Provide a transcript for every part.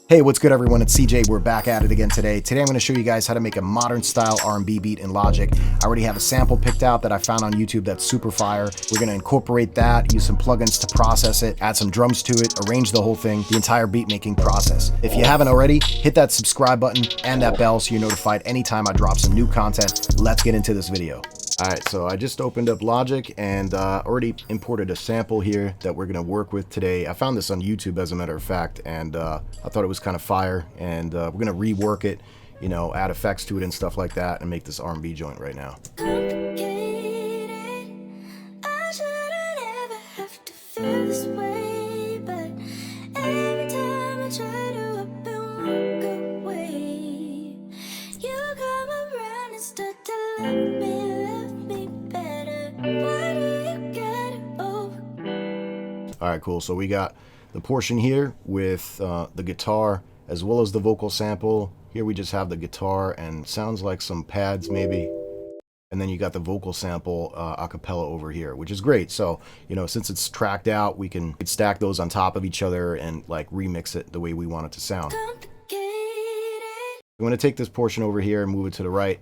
Hey, what's good everyone? It's CJ. We're back at it again today. Today I'm going to show you guys how to make a modern style R&B beat in Logic. I already have a sample picked out that I found on YouTube that's super fire. We're going to incorporate that, use some plugins to process it, add some drums to it, arrange the whole thing, the entire beat making process. If you haven't already, hit that subscribe button and that bell so you're notified anytime I drop some new content. Let's get into this video. Alright, so I just opened up Logic and already imported a sample here that we're going to work with today. I found this on YouTube as a matter of fact, and I thought it was kind of fire, and we're going to rework it, you know, add effects to it and stuff like that, and make this R&B joint right now. Alright, cool. So we got the portion here with the guitar as well as the vocal sample. Here we just have the guitar and sounds like some pads maybe. And then you got the vocal sample a cappella over here, which is great. So, you know, since it's tracked out, we can stack those on top of each other and like remix it the way we want it to sound. I'm going to take this portion over here and move it to the right.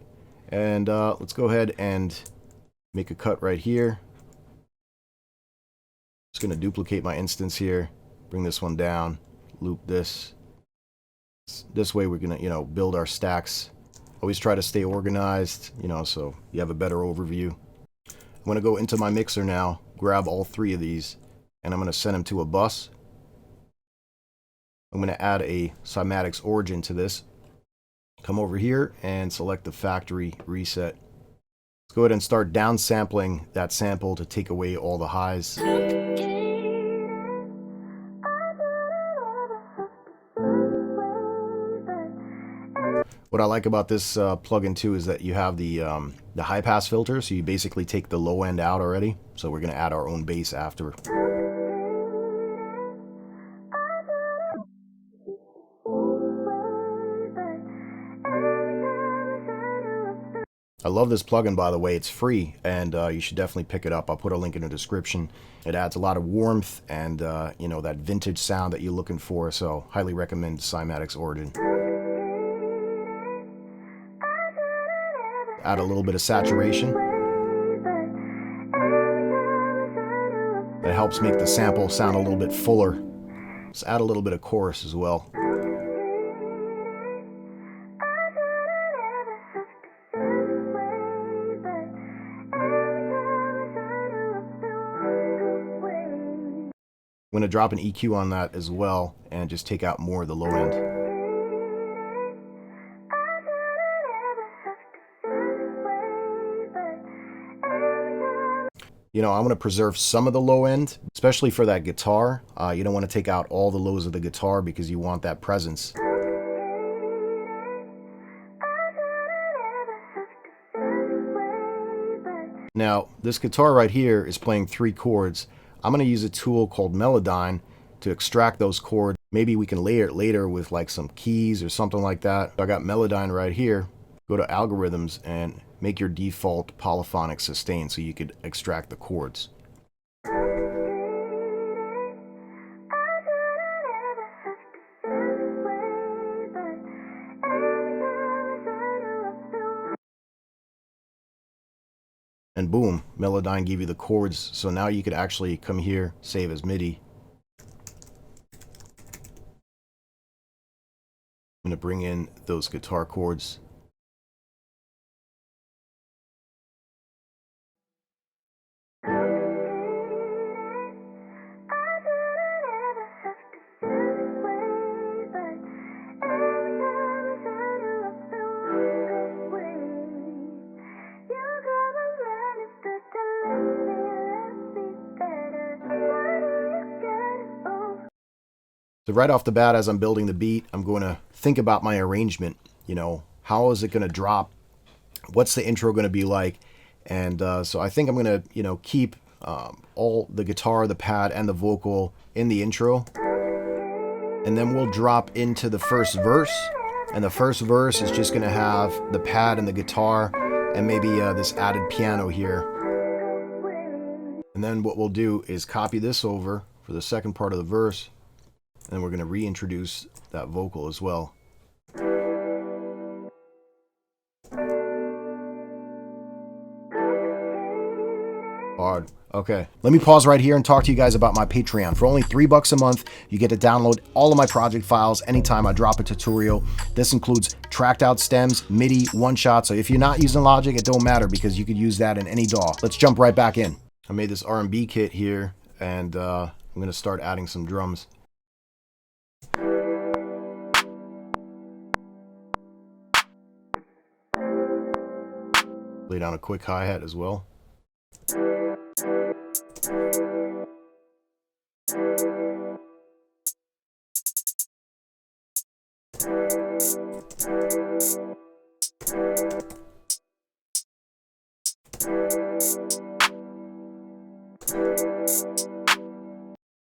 And let's go ahead and make a cut right here. Just going to duplicate my instance here, bring this one down, loop this. This way we're going to, you know, build our stacks. Always try to stay organized, you know, so you have a better overview. I'm going to go into my mixer now, grab all three of these, and I'm going to send them to a bus. I'm going to add a cymatics origin to this. Come over here and select the factory reset. Let's go ahead and start downsampling that sample to take away all the highs. What I like about this plugin too is that you have the high pass filter, so you basically take the low end out already. So we're going to add our own bass after. I love this plugin, by the way. It's free, and you should definitely pick it up. I'll put a link in the description. It adds a lot of warmth and you know, that vintage sound that you're looking for. So highly recommend Cymatics Origin. Add a little bit of saturation. That helps make the sample sound a little bit fuller. Let's add a little bit of chorus as well. I'm going to drop an EQ on that as well and just take out more of the low end. You know, I'm going to preserve some of the low end, especially for that guitar. You don't want to take out all the lows of the guitar because you want that presence. Now, this guitar right here is playing 3 chords. I'm going to use a tool called Melodyne to extract those chords. Maybe we can layer it later with like some keys or something like that. I got Melodyne right here. Go to Algorithms and make your default polyphonic sustain so you could extract the chords. And boom, Melodyne gave you the chords. So now you could actually come here, save as MIDI. I'm going to bring in those guitar chords. So right off the bat, as I'm building the beat, I'm going to think about my arrangement. You know, how is it going to drop? What's the intro going to be like? And so I think I'm going to, you know, keep all the guitar, the pad, and the vocal in the intro. And then we'll drop into the first verse. And the first verse is just going to have the pad and the guitar and maybe this added piano here. And then what we'll do is copy this over for the second part of the verse. And we're going to reintroduce that vocal as well. Hard. Okay, let me pause right here and talk to you guys about my Patreon. For only $3 a month, you get to download all of my project files anytime I drop a tutorial. This includes tracked out stems, MIDI, one shot. So if you're not using Logic, it don't matter because you could use that in any DAW. Let's jump right back in. I made this R&B kit here, and I'm gonna start adding some drums. Lay down a quick hi-hat as well.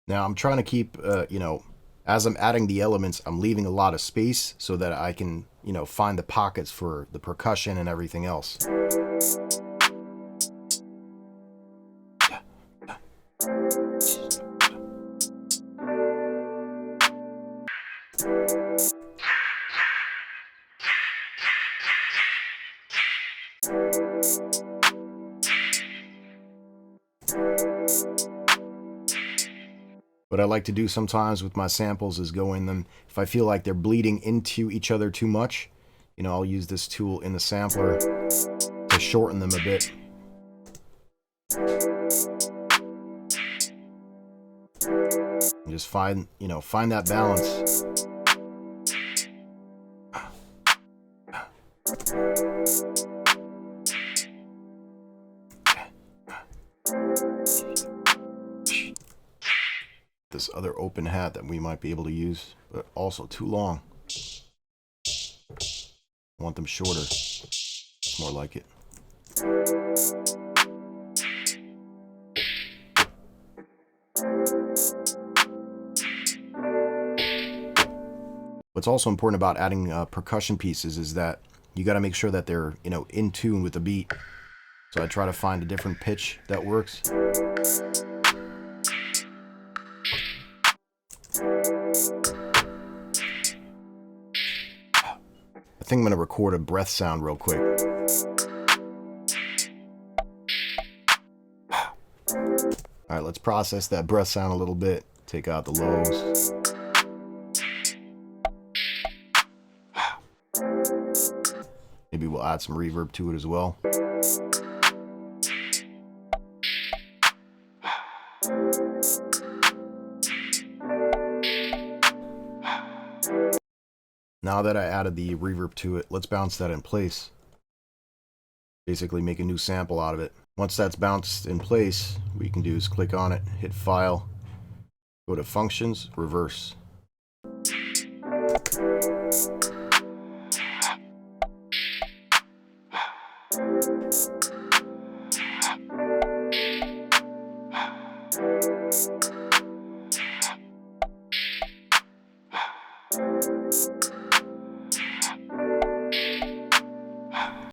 Now I'm trying to keep, you know, as I'm adding the elements, I'm leaving a lot of space so that I can, you know, find the pockets for the percussion and everything else. What I like to do sometimes with my samples is go in them, if I feel like they're bleeding into each other too much, you know, I'll use this tool in the sampler to shorten them a bit. And just find, you know, find that balance. This other open hat that we might be able to use, but also too long. I want them shorter. It's more like it. What's also important about adding percussion pieces is that you got to make sure that they're, you know, in tune with the beat. So I try to find a different pitch that works. I think I'm going to record a breath sound real quick. All right, let's process that breath sound a little bit. Take out the lows. Maybe we'll add some reverb to it as well. Now that I added the reverb to it, let's bounce that in place. Basically make a new sample out of it. Once that's bounced in place, what you can do is click on it, hit File, go to Functions, Reverse.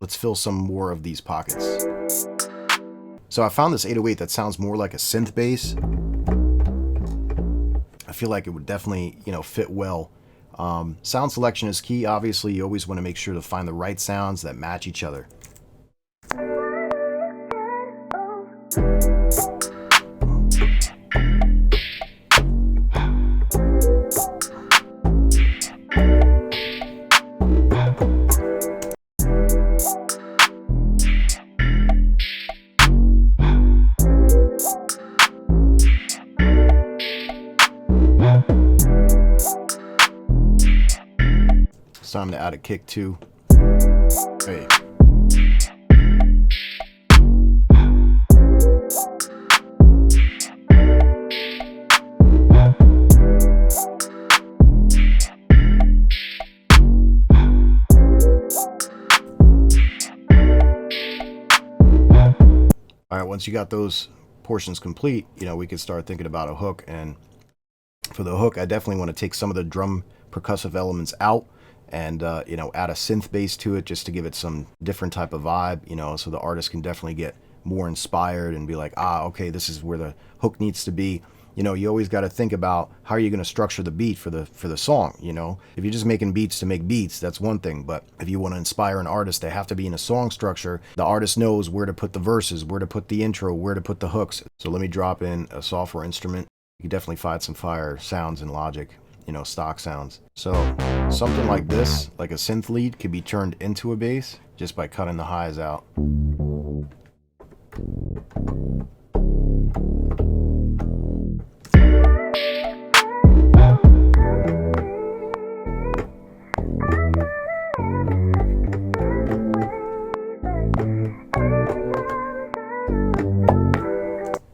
Let's fill some more of these pockets. So I found this 808 that sounds more like a synth bass. I feel like it would definitely, you know, fit well. Sound selection is key. Obviously, you always want to make sure to find the right sounds that match each other. It's time to add a kick too. Hey. All right, once you got those portions complete, you know, we could start thinking about a hook. And for the hook, I definitely want to take some of the drum percussive elements out and you know, add a synth bass to it just to give it some different type of vibe, you know, so the artist can definitely get more inspired and be like, ah, okay, this is where the hook needs to be. you know, you always got to think about how are you going to structure the beat for the song. You know, if you're just making beats to make beats, that's one thing. But if you want to inspire an artist, they have to be in a song structure. The artist knows where to put the verses, where to put the intro, where to put the hooks. So let me drop in a software instrument. You can definitely find some fire sounds in Logic, you know, stock sounds. So something like this, like a synth lead, could be turned into a bass just by cutting the highs out.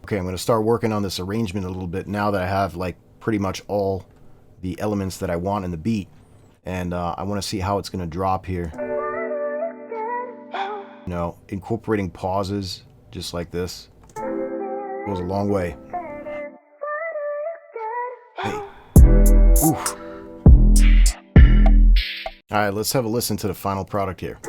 Okay, I'm going to start working on this arrangement a little bit now that I have like pretty much all the elements that I want in the beat, and I want to see how it's going to drop here. You know, incorporating pauses just like this goes a long way. Hey. Oof. All right, let's have a listen to the final product here.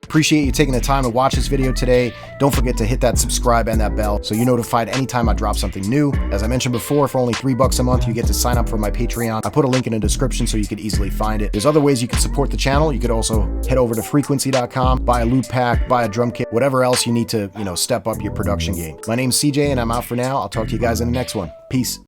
Appreciate you taking the time to watch this video today. Don't forget to hit that subscribe and that bell so you're notified anytime I drop something new. As I mentioned before, for only $3 a month, you get to sign up for my Patreon. I put a link in the description so you could easily find it. There's other ways you can support the channel. You could also head over to frequency.com, buy a loop pack, buy a drum kit, whatever else you need to, you know, step up your production game. My name's CJ and I'm out for now. I'll talk to you guys in the next one. Peace.